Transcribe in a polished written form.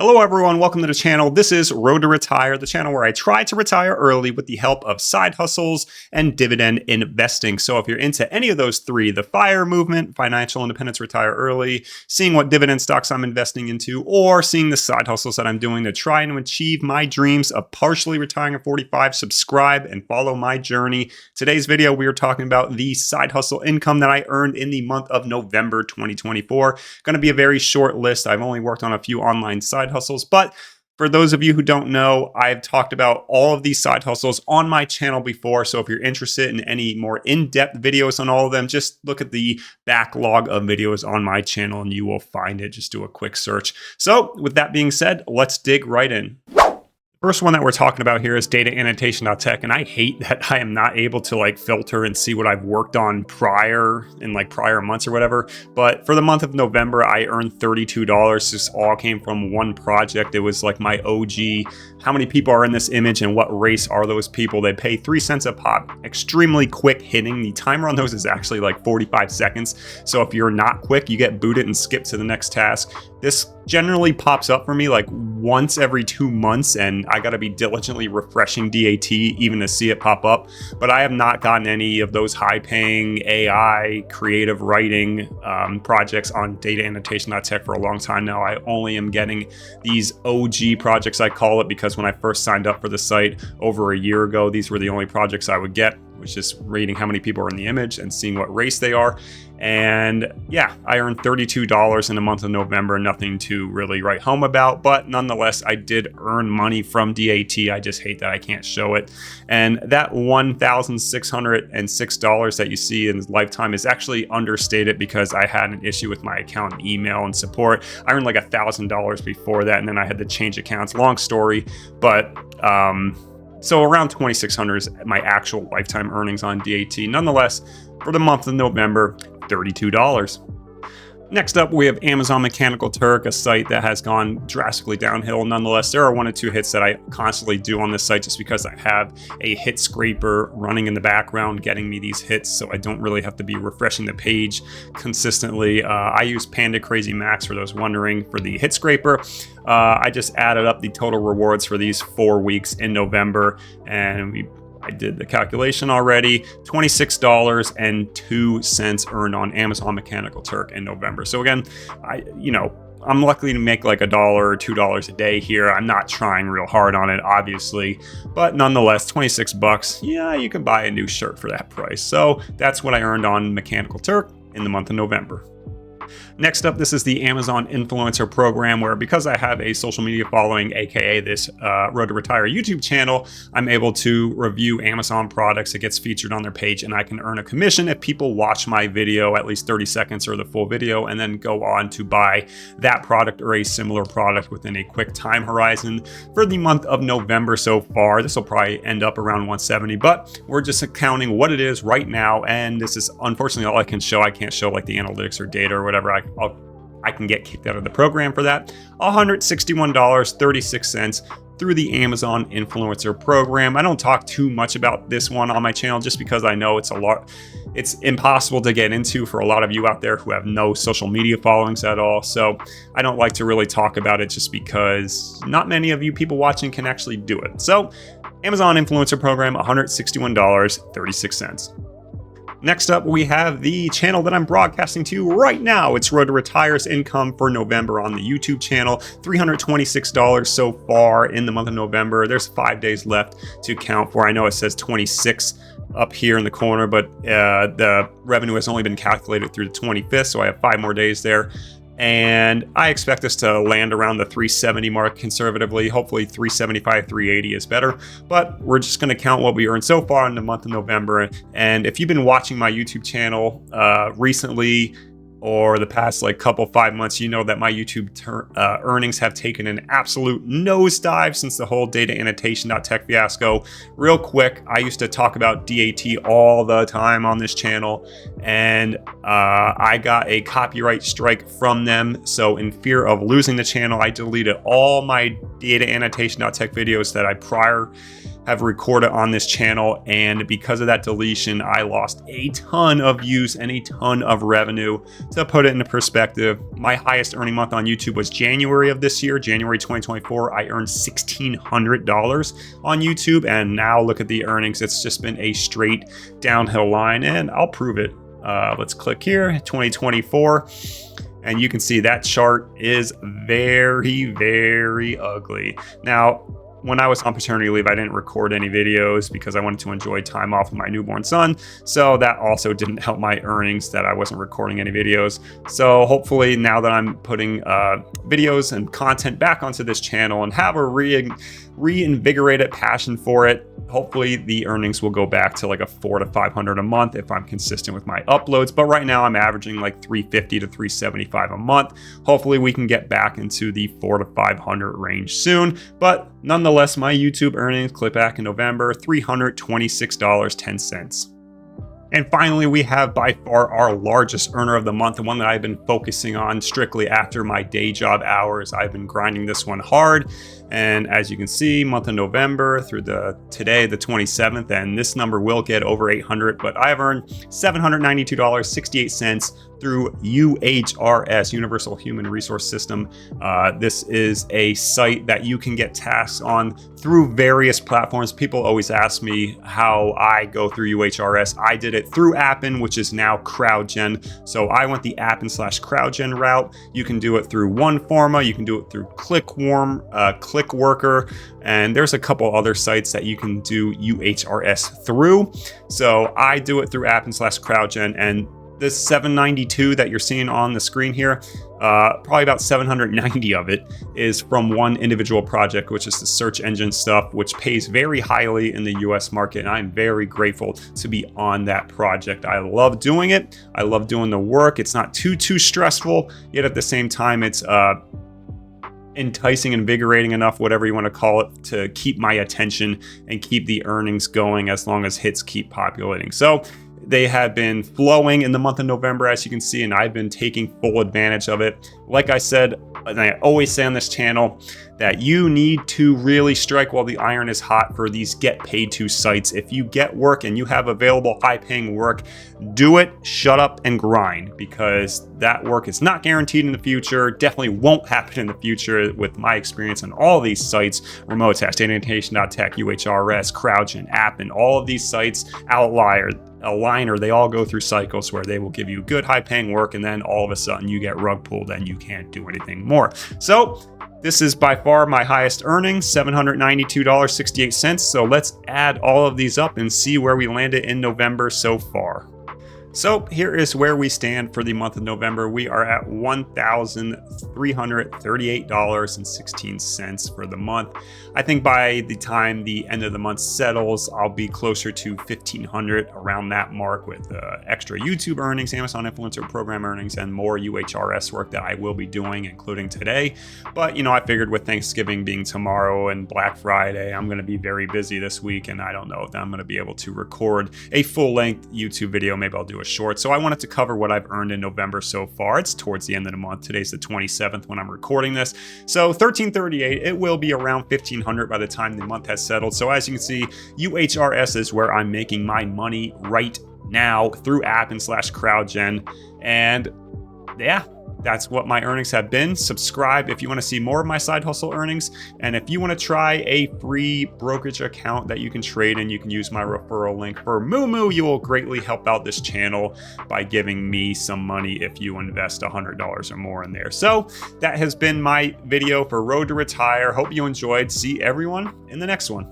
Hello everyone, welcome to the channel. This is Road to Retire, the channel where I try to retire early with the help of side hustles and dividend investing. So if you're into any of those three, the FIRE movement, financial independence, retire early, seeing what dividend stocks I'm investing into, or seeing the side hustles that I'm doing to try and achieve my dreams of partially retiring at 45, subscribe and follow my journey. Today's video, we are talking about the side hustle income that I earned in the month of November 2024. Going to be a very short list. I've only worked on a few online side hustles, but for those of you who don't know, I've talked about all of these side hustles on my channel before. So if you're interested in any more in-depth videos on all of them, just look at the backlog of videos on my channel and you will find it. Just do a quick search. So with that being said, let's dig right in. First one that we're talking about here is dataannotation.tech, and I hate that I am not able to filter and see what I've worked on prior months or whatever. But for the month of November, I earned $32. This all came from one project. It was like my OG. How many people are in this image and what race are those people? They pay 3 cents a pop. Extremely quick hitting. The timer on those is actually like 45 seconds. So if you're not quick, you get booted and skip to the next task. This generally pops up for me like once every 2 months, and I got to be diligently refreshing DAT even to see it pop up. But I have not gotten any of those high-paying AI creative writing projects on dataannotation.tech for a long time now. I only am getting these OG projects, I call it, because when I first signed up for the site over a year ago, these were the only projects I would get, which is reading how many people are in the image and seeing what race they are. And yeah, I earned $32 in the month of November, nothing to really write home about, but nonetheless, I did earn money from DAT. I just hate that I can't show it. And that $1,606 that you see in lifetime is actually understated because I had an issue with my account and email and support. I earned like $1,000 before that, and then I had to change accounts. Long story, but so around $2,600 is my actual lifetime earnings on DAT. Nonetheless, for the month of November, $32. Next up, we have Amazon Mechanical Turk, a site that has gone drastically downhill. Nonetheless, there are 1 or 2 hits that I constantly do on this site just because I have a hit scraper running in the background getting me these hits, so I don't really have to be refreshing the page consistently. I use Panda Crazy Max for those wondering for the hit scraper. I just added up the total rewards for these 4 weeks in November, and I did the calculation already. $26.02 earned on Amazon Mechanical Turk in November. So again, I'm lucky to make like $1 or $2 a day here. I'm not trying real hard on it, obviously, but nonetheless, 26 bucks. Yeah, you can buy a new shirt for that price. So that's what I earned on Mechanical Turk in the month of November. Next up, this is the Amazon Influencer Program, where because I have a social media following, aka this Road to Retire YouTube channel, I'm able to review Amazon products. It gets featured on their page, and I can earn a commission if people watch my video at least 30 seconds or the full video, and then go on to buy that product or a similar product within a quick time horizon. For the month of November so far, this will probably end up around 170, but we're just accounting what it is right now, and this is unfortunately all I can show. I can't show like the analytics or data or whatever. I can get kicked out of the program for that. $161.36 through the Amazon Influencer Program. I don't talk too much about this one on my channel just because I know it's impossible to get into for a lot of you out there who have no social media followings at all. So I don't like to really talk about it just because not many of you people watching can actually do it. So Amazon Influencer Program, $161.36. Next up, we have the channel that I'm broadcasting to right now. It's Road to Retire's income for November on the YouTube channel. $326 so far in the month of November. There's 5 days left to count for. I know it says 26 up here in the corner, but the revenue has only been calculated through the 25th, so I have 5 more days there. And I expect us to land around the 370 mark conservatively. Hopefully 375, 380 is better, but we're just going to count what we earned so far in the month of November. And if you've been watching my YouTube channel recently, or the past couple 5 months, you know that my YouTube earnings have taken an absolute nosedive since the whole dataannotation.tech fiasco. Real quick, I used to talk about DAT all the time on this channel, and I got a copyright strike from them. So in fear of losing the channel, I deleted all my dataannotation.tech videos that I have recorded on this channel, and because of that deletion, I lost a ton of views and a ton of revenue. To put it into perspective, my highest earning month on YouTube was January of this year, January 2024. I earned $1,600 on YouTube, and now look at the earnings. It's just been a straight downhill line, and I'll prove it. Let's click here, 2024. And you can see that chart is very, very ugly. Now, when I was on paternity leave, I didn't record any videos because I wanted to enjoy time off with my newborn son. So that also didn't help my earnings that I wasn't recording any videos. So hopefully now that I'm putting videos and content back onto this channel and have a reinvigorated passion for it, hopefully the earnings will go back to like a $400 to $500 a month if I'm consistent with my uploads. But right now I'm averaging like $350 to $375 a month. Hopefully we can get back into the $400 to $500 range soon. But nonetheless, my YouTube earnings, click back in November, $326.10. And finally, we have by far our largest earner of the month, the one that I've been focusing on strictly after my day job hours. I've been grinding this one hard. And as you can see, month of November through today, the 27th, and this number will get over 800, but I've earned $792.68 through UHRS, Universal Human Resource System. This is a site that you can get tasks on through various platforms. People always ask me how I go through UHRS. I did it through Appen, which is now CrowdGen. So I went the Appen/CrowdGen route. You can do it through OneForma. You can do it through ClickWorker, and there's a couple other sites that you can do UHRS through. So I do it through Appen/CrowdGen, and this 792 that you're seeing on the screen here, probably about 790 of it is from one individual project, which is the search engine stuff, which pays very highly in the US market. And I'm very grateful to be on that project. I love doing it. I love doing the work. It's not too stressful, yet at the same time, it's enticing, invigorating enough, whatever you want to call it, to keep my attention and keep the earnings going as long as hits keep populating. So they have been flowing in the month of November, as you can see, and I've been taking full advantage of it. Like I said, and I always say on this channel, that you need to really strike while the iron is hot for these get paid to sites. If you get work and you have available high paying work, do it, shut up and grind, because that work is not guaranteed in the future. Definitely won't happen in the future with my experience on all these sites: Remote Test, Dataannotation.tech, UHRS, CrowdGen, Appen, all of these sites, Outlier, Aligner, they all go through cycles where they will give you good high paying work, and then all of a sudden you get rug pulled and you can't do anything more. So this is by far my highest earnings, $792.68. So let's add all of these up and see where we landed in November so far. So here is where we stand for the month of November. We are at $1,338.16 for the month. I think by the time the end of the month settles, I'll be closer to $1,500, around that mark, with extra YouTube earnings, Amazon Influencer Program earnings, and more UHRS work that I will be doing, including today. But, you know, I figured with Thanksgiving being tomorrow and Black Friday, I'm going to be very busy this week, and I don't know if I'm going to be able to record a full-length YouTube video. Maybe I'll do a short. So I wanted to cover what I've earned in November so far. It's towards the end of the month. Today's the 27th when I'm recording this. So $1,338, it will be around $1,500 by the time the month has settled. So as you can see, UHRS is where I'm making my money right now through Appen/CrowdGen. And yeah, that's what my earnings have been. Subscribe if you want to see more of my side hustle earnings. And if you want to try a free brokerage account that you can trade in, you can use my referral link for MooMoo. You will greatly help out this channel by giving me some money if you invest $100 or more in there. So that has been my video for Road to Retire. Hope you enjoyed. See everyone in the next one.